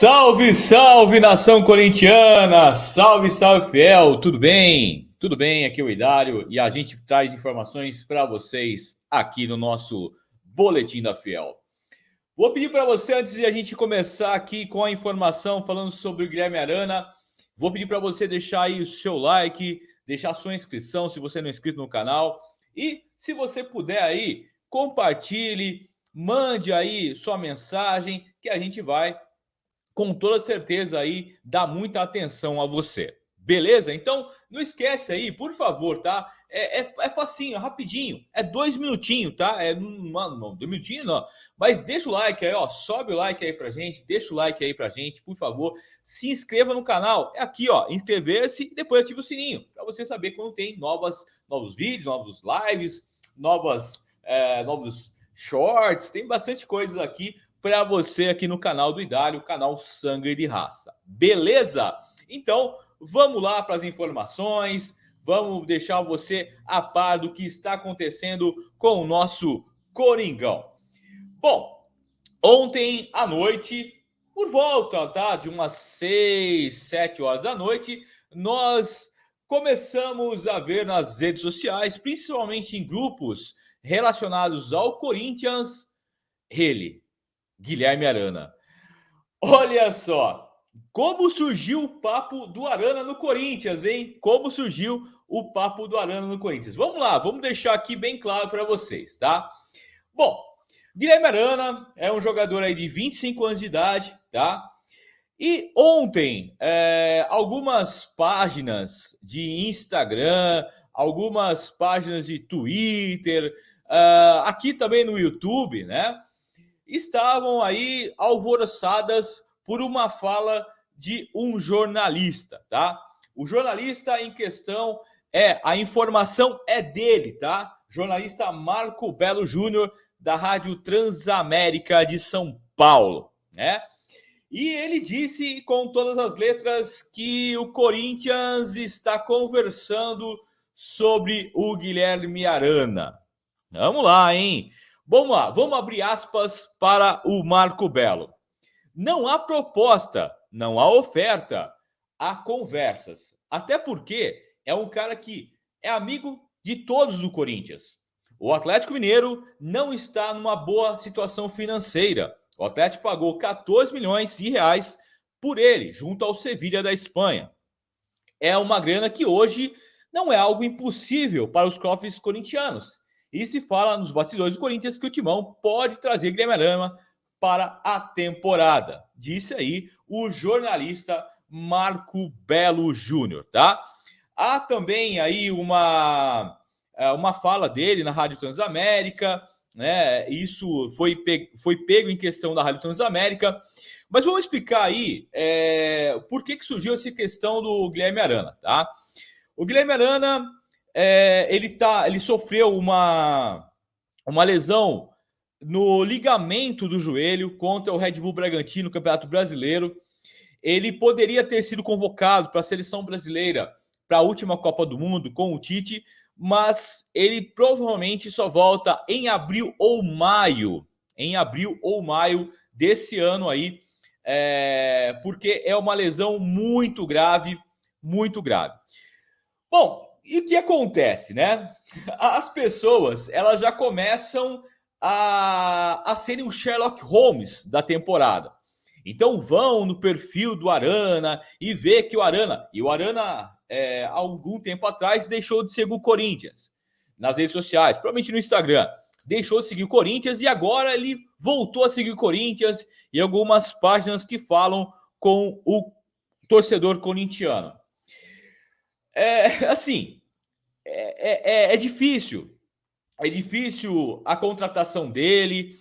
Salve, salve, nação corintiana! Salve, salve, fiel! Tudo bem? Tudo bem, aqui é o Idário e a gente traz informações para vocês aqui no nosso Boletim da Fiel. Vou pedir para você, antes de a gente começar aqui com a informação falando sobre o Guilherme Arana, vou pedir para você deixar aí o seu like, deixar a sua inscrição se você não é inscrito no canal e, se você puder aí, compartilhe, mande aí sua mensagem que a gente vai com toda certeza aí dá muita atenção a você. Beleza? Então, não esquece aí, por favor, tá? É facinho, é rapidinho. É 2 minutinhos, tá? Não, 2 minutinhos não. Mas deixa o like aí, ó. Sobe o like aí pra gente. Deixa o like aí pra gente, por favor. Se inscreva no canal. É aqui, ó. Inscrever-se e depois ativa o sininho. Pra você saber quando tem novos vídeos, novos lives, novos shorts. Tem bastante coisas aqui para você aqui no canal do Idário, canal Sangue de Raça. Beleza? Então, vamos lá para as informações, vamos deixar você a par do que está acontecendo com o nosso Coringão. Bom, ontem à noite, por volta, tá, de umas 6, 7 horas da noite, nós começamos a ver nas redes sociais, principalmente em grupos relacionados ao Corinthians, Guilherme Arana. Olha só, como surgiu o papo do Arana no Corinthians, hein? Como surgiu o papo do Arana no Corinthians. Vamos lá, vamos deixar aqui bem claro para vocês, tá? Bom, Guilherme Arana é um jogador aí de 25 anos de idade, tá? E ontem, algumas páginas de Instagram, algumas páginas de Twitter, aqui também no YouTube, né? Estavam aí alvoroçadas por uma fala de um jornalista, tá? O jornalista em questão a informação é dele, tá? Jornalista Marco Belo Júnior, da Rádio Transamérica de São Paulo, né? E ele disse com todas as letras que o Corinthians está conversando sobre o Guilherme Arana. Vamos lá, hein? Vamos lá, vamos abrir aspas para o Marco Belo. Não há proposta, não há oferta, há conversas. Até porque é um cara que é amigo de todos do Corinthians. O Atlético Mineiro não está numa boa situação financeira. O Atlético pagou 14 milhões de reais por ele, junto ao Sevilha da Espanha. É uma grana que hoje não é algo impossível para os cofres corintianos. E se fala nos bastidores do Corinthians que o Timão pode trazer Guilherme Arana para a temporada. Disse aí o jornalista Marco Belo Júnior, tá? Há também aí uma fala dele na Rádio Transamérica, né? Isso foi pego em questão da Rádio Transamérica. Mas vamos explicar aí por que surgiu essa questão do Guilherme Arana, tá? O Guilherme Arana, ele sofreu uma lesão no ligamento do joelho contra o Red Bull Bragantino no Campeonato Brasileiro. Ele poderia ter sido convocado para a seleção brasileira para a última Copa do Mundo com o Tite, mas ele provavelmente só volta em abril ou maio desse ano aí, porque é uma lesão muito grave, muito grave. Bom, e o que acontece, né? As pessoas, elas já começam a serem o Sherlock Holmes da temporada. Então vão no perfil do Arana e vê que o Arana, há algum tempo atrás, deixou de seguir o Corinthians nas redes sociais, provavelmente no Instagram. Deixou de seguir o Corinthians e agora ele voltou a seguir o Corinthians e algumas páginas que falam com o torcedor corintiano. É difícil. É difícil a contratação dele.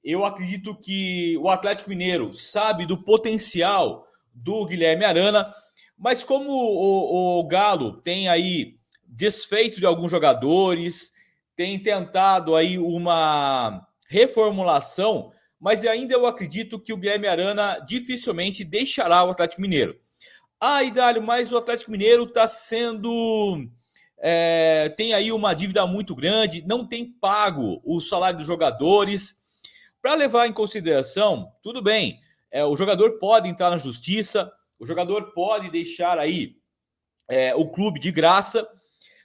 Eu acredito que o Atlético Mineiro sabe do potencial do Guilherme Arana, mas como o Galo tem aí desfeito de alguns jogadores, tem tentado aí uma reformulação, mas ainda eu acredito que o Guilherme Arana dificilmente deixará o Atlético Mineiro. Idálio, mas o Atlético Mineiro está sendo... tem aí uma dívida muito grande, não tem pago o salário dos jogadores. Para levar em consideração, tudo bem, o jogador pode entrar na justiça, o jogador pode deixar aí o clube de graça,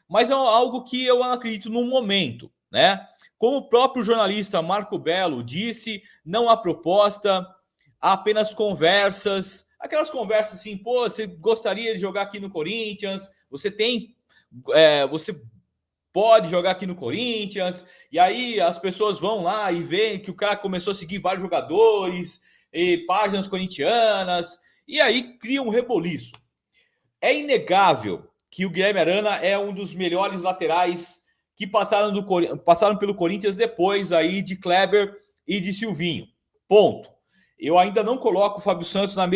mas é algo que eu não acredito no momento, né? Como o próprio jornalista Marco Belo disse, não há proposta, há apenas conversas, aquelas conversas assim, pô, você gostaria de jogar aqui no Corinthians, você pode jogar aqui no Corinthians, e aí as pessoas vão lá e veem que o cara começou a seguir vários jogadores, e páginas corintianas, e aí cria um reboliço. É inegável que o Guilherme Arana é um dos melhores laterais que passaram pelo Corinthians depois aí de Kleber e de Silvinho. Ponto. Eu ainda não coloco o Fábio Santos no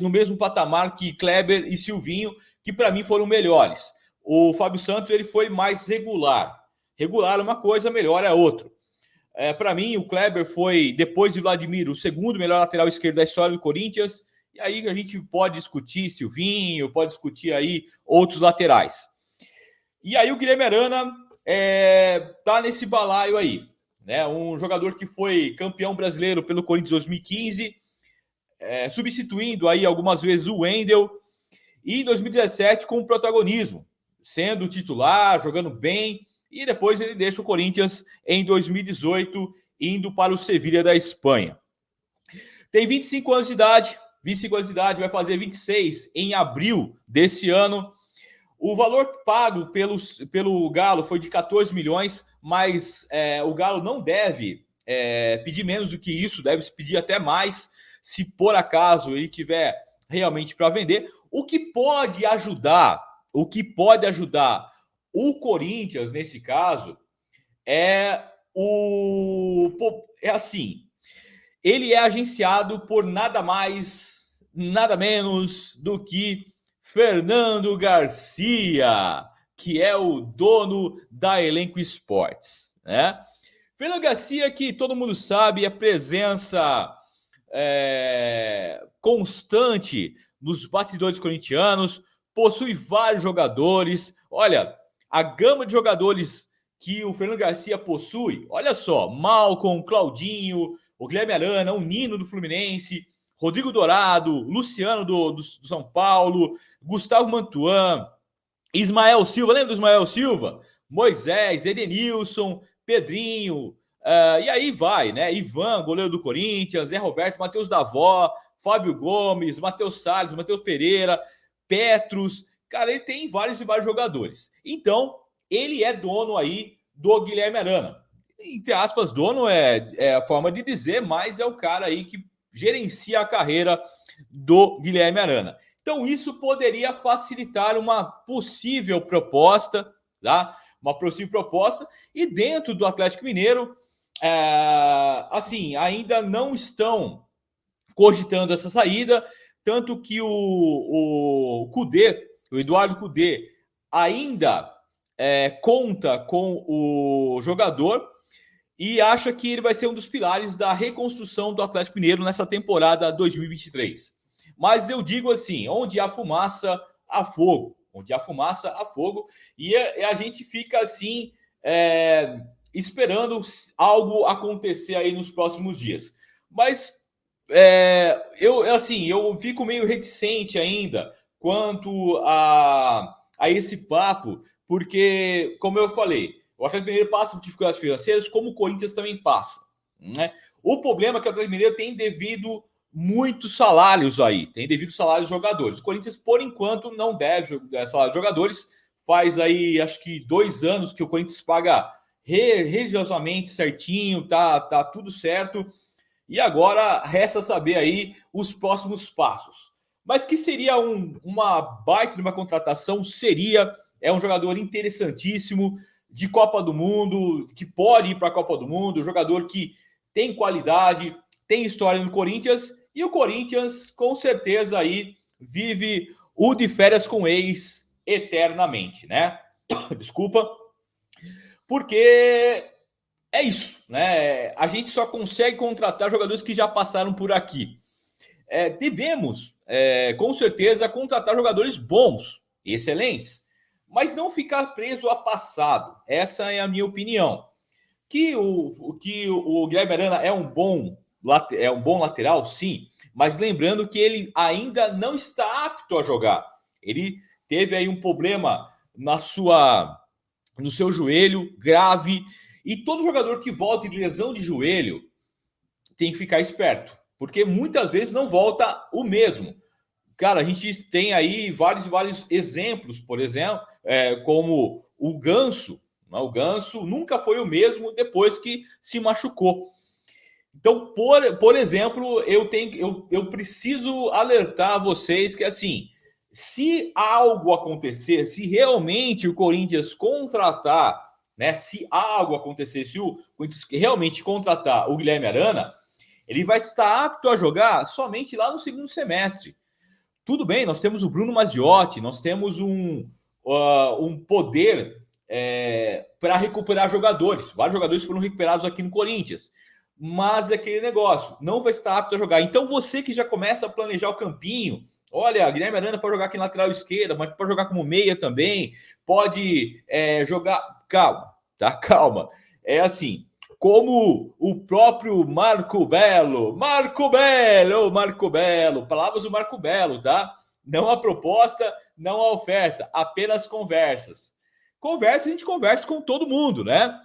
mesmo patamar que Kleber e Silvinho, que para mim foram melhores. O Fábio Santos ele foi mais regular. Regular é uma coisa, melhor é outra. Para mim, o Kleber foi, depois de Vladimir, o segundo melhor lateral esquerdo da história do Corinthians. E aí a gente pode discutir Silvinho, pode discutir aí outros laterais. E aí o Guilherme Arana tá nesse balaio aí, né? Um jogador que foi campeão brasileiro pelo Corinthians 2015, substituindo aí algumas vezes o Wendel, e em 2017 com protagonismo, sendo titular, jogando bem, e depois ele deixa o Corinthians em 2018, indo para o Sevilha da Espanha. Tem 25 anos de idade, vai fazer 26 em abril desse ano. O valor pago pelo Galo foi de 14 milhões, mas o Galo não deve pedir menos do que isso, deve pedir até mais, se por acaso ele tiver realmente para vender. O que pode ajudar o Corinthians nesse caso assim, ele é agenciado por nada mais, nada menos do que Fernando Garcia, que é o dono da Elenco Esportes, né? Fernando Garcia, que todo mundo sabe, é presença constante nos bastidores corintianos, possui vários jogadores. Olha, a gama de jogadores que o Fernando Garcia possui, olha só, Malcom, Claudinho, o Guilherme Arana, o Nino do Fluminense, Rodrigo Dourado, Luciano do São Paulo, Gustavo Mantuan, Ismael Silva, lembra do Ismael Silva? Moisés, Edenilson, Pedrinho, e aí vai, né? Ivan, goleiro do Corinthians, Zé Roberto, Matheus Davó, Fábio Gomes, Matheus Salles, Matheus Pereira, Petros. Cara, ele tem vários e vários jogadores. Então, ele é dono aí do Guilherme Arana. Entre aspas, dono é a forma de dizer, mas é o cara aí que gerencia a carreira do Guilherme Arana. Então, isso poderia facilitar uma possível proposta, tá? Uma possível proposta. E dentro do Atlético Mineiro, assim, ainda não estão cogitando essa saída, tanto que o Cudê, o Eduardo Cudê, ainda conta com o jogador e acha que ele vai ser um dos pilares da reconstrução do Atlético Mineiro nessa temporada 2023. Mas eu digo assim, onde há fumaça, há fogo. Onde há fumaça, há fogo. E a gente fica assim, esperando algo acontecer aí nos próximos dias. Mas eu fico meio reticente ainda quanto a esse papo, porque, como eu falei, o Atlético Mineiro passa por dificuldades financeiras, como o Corinthians também passa, né? O problema é que o Atlético Mineiro tem devido muitos salários aí, tem devido salários de jogadores. O Corinthians, por enquanto, não deve salário de jogadores. Faz aí, acho que 2 anos que o Corinthians paga religiosamente certinho, tá tudo certo. E agora resta saber aí os próximos passos. Mas que seria uma baita de uma contratação, é um jogador interessantíssimo, de Copa do Mundo, que pode ir para a Copa do Mundo, um jogador que tem qualidade, tem história no Corinthians, e o Corinthians, com certeza, aí vive o de férias com ex eternamente, né? Desculpa. Porque é isso, né? A gente só consegue contratar jogadores que já passaram por aqui. Devemos, com certeza, contratar jogadores bons, excelentes, mas não ficar preso a passado. Essa é a minha opinião. Que o Guilherme Arana é um bom lateral, sim, mas lembrando que ele ainda não está apto a jogar. Ele teve aí um problema no seu joelho grave, e todo jogador que volta de lesão de joelho tem que ficar esperto, porque muitas vezes não volta o mesmo. Cara, a gente tem aí vários exemplos, por exemplo, como o Ganso. O Ganso nunca foi o mesmo depois que se machucou. Então, por exemplo, eu preciso alertar vocês que, assim, se algo acontecer, se realmente o Corinthians contratar, né? Se algo acontecer, se o Corinthians realmente contratar o Guilherme Arana, ele vai estar apto a jogar somente lá no segundo semestre. Tudo bem, nós temos o Bruno Mazziotti, nós temos um poder para recuperar jogadores. Vários jogadores foram recuperados aqui no Corinthians. Mas é aquele negócio, não vai estar apto a jogar. Então você que já começa a planejar o campinho, olha, Guilherme Arana pode jogar aqui na lateral esquerda, mas pode jogar como meia também, pode jogar... Calma, tá? Calma. É assim, como o próprio Marco Belo, palavras do Marco Belo, tá? Não há proposta, não há oferta, apenas conversas. Conversa, a gente conversa com todo mundo, né?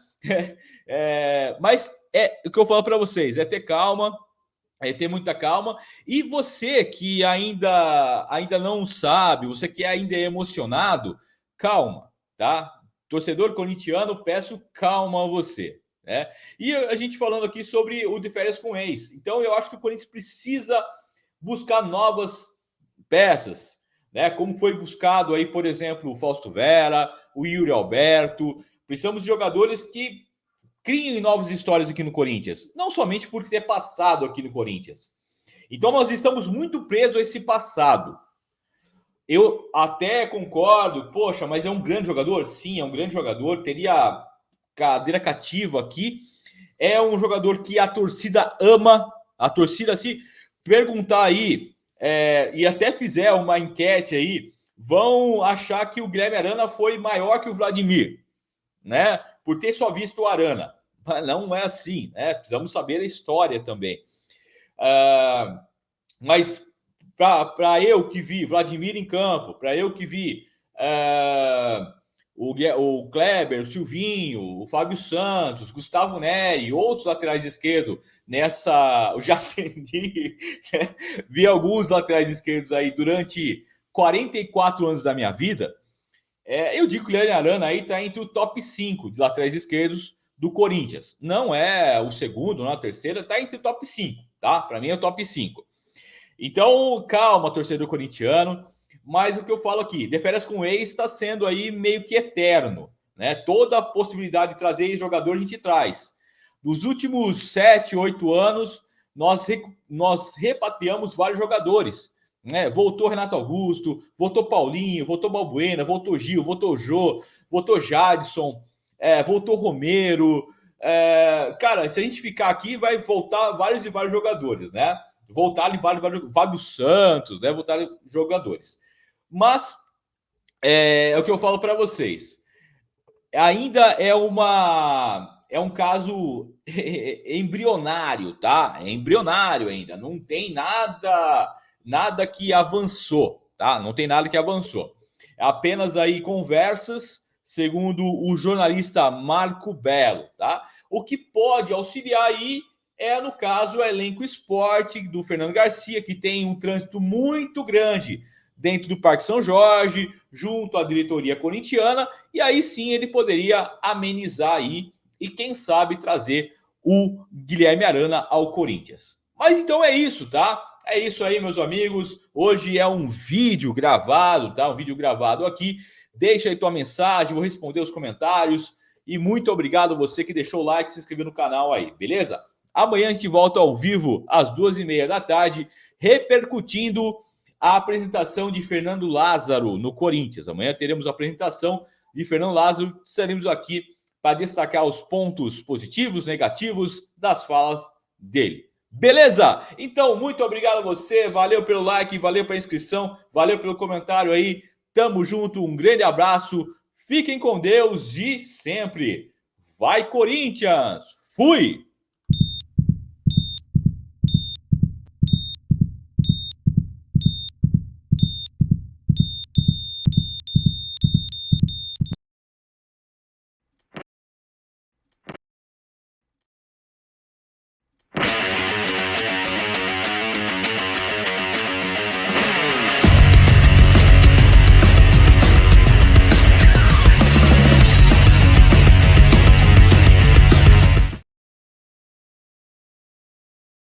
Mas o que eu falo para vocês, é ter calma, é ter muita calma. E você que ainda não sabe, você que ainda é emocionado, calma, tá? Torcedor corintiano, peço calma a você. Né? E a gente falando aqui sobre o de férias com ex. Então eu acho que o Corinthians precisa buscar novas peças, né? Como foi buscado aí, por exemplo, o Fausto Vera, o Yuri Alberto. Precisamos de jogadores que criem novas histórias aqui no Corinthians, não somente por ter passado aqui no Corinthians. Então nós estamos muito presos a esse passado. Eu até concordo, poxa, mas é um grande jogador? Sim, é um grande jogador, teria cadeira cativa aqui. É um jogador que a torcida ama. A torcida, se perguntar aí, e até fizer uma enquete aí, vão achar que o Guilherme Arana foi maior que o Vladimir, né? Por ter só visto o Arana. Mas não é assim, né? Precisamos saber a história também. Mas para eu que vi Vladimir em campo, para eu que vi o Kleber, o Silvinho, o Fábio Santos, Gustavo Neri, outros laterais esquerdos o Jaceni, né? Vi alguns laterais esquerdos aí durante 44 anos da minha vida. Eu digo que o Guilherme Arana aí está entre o top 5 de laterais esquerdos do Corinthians. Não é o segundo, não é o terceiro, está entre o top 5, tá? Para mim é o top 5. Então, calma, torcedor corintiano. Mas o que eu falo aqui, de férias com ex está sendo aí meio que eterno, né? Toda a possibilidade de trazer jogador a gente traz. Nos últimos 7, 8 anos, nós repatriamos vários jogadores. Né? Voltou Renato Augusto, voltou Paulinho, voltou Balbuena, voltou Gil, voltou Jô, voltou Jadson, voltou Romero. Cara, se a gente ficar aqui, vai voltar vários e vários jogadores, né? Voltar ali vários Fábio Santos, né? Voltar jogadores. Mas é o que eu falo para vocês. Ainda é um caso embrionário, tá? É embrionário ainda. Não tem nada que avançou, tá? Não tem nada que avançou. É apenas aí conversas, segundo o jornalista Marco Belo, tá? O que pode auxiliar aí no caso, o elenco esporte do Fernando Garcia, que tem um trânsito muito grande dentro do Parque São Jorge, junto à diretoria corintiana, e aí sim ele poderia amenizar aí e, quem sabe, trazer o Guilherme Arana ao Corinthians. Mas então é isso, tá? É isso aí, meus amigos. Hoje é um vídeo gravado, tá? Um vídeo gravado aqui. Deixa aí tua mensagem, vou responder os comentários. E muito obrigado a você que deixou o like e se inscreveu no canal aí, beleza? Amanhã a gente volta ao vivo às 2h30 da tarde, repercutindo a apresentação de Fernando Lázaro no Corinthians. Amanhã teremos a apresentação de Fernando Lázaro. Estaremos aqui para destacar os pontos positivos, negativos das falas dele. Beleza? Então, muito obrigado a você. Valeu pelo like, valeu pela inscrição, valeu pelo comentário aí. Tamo junto, um grande abraço. Fiquem com Deus e sempre Vai, Corinthians! Fui!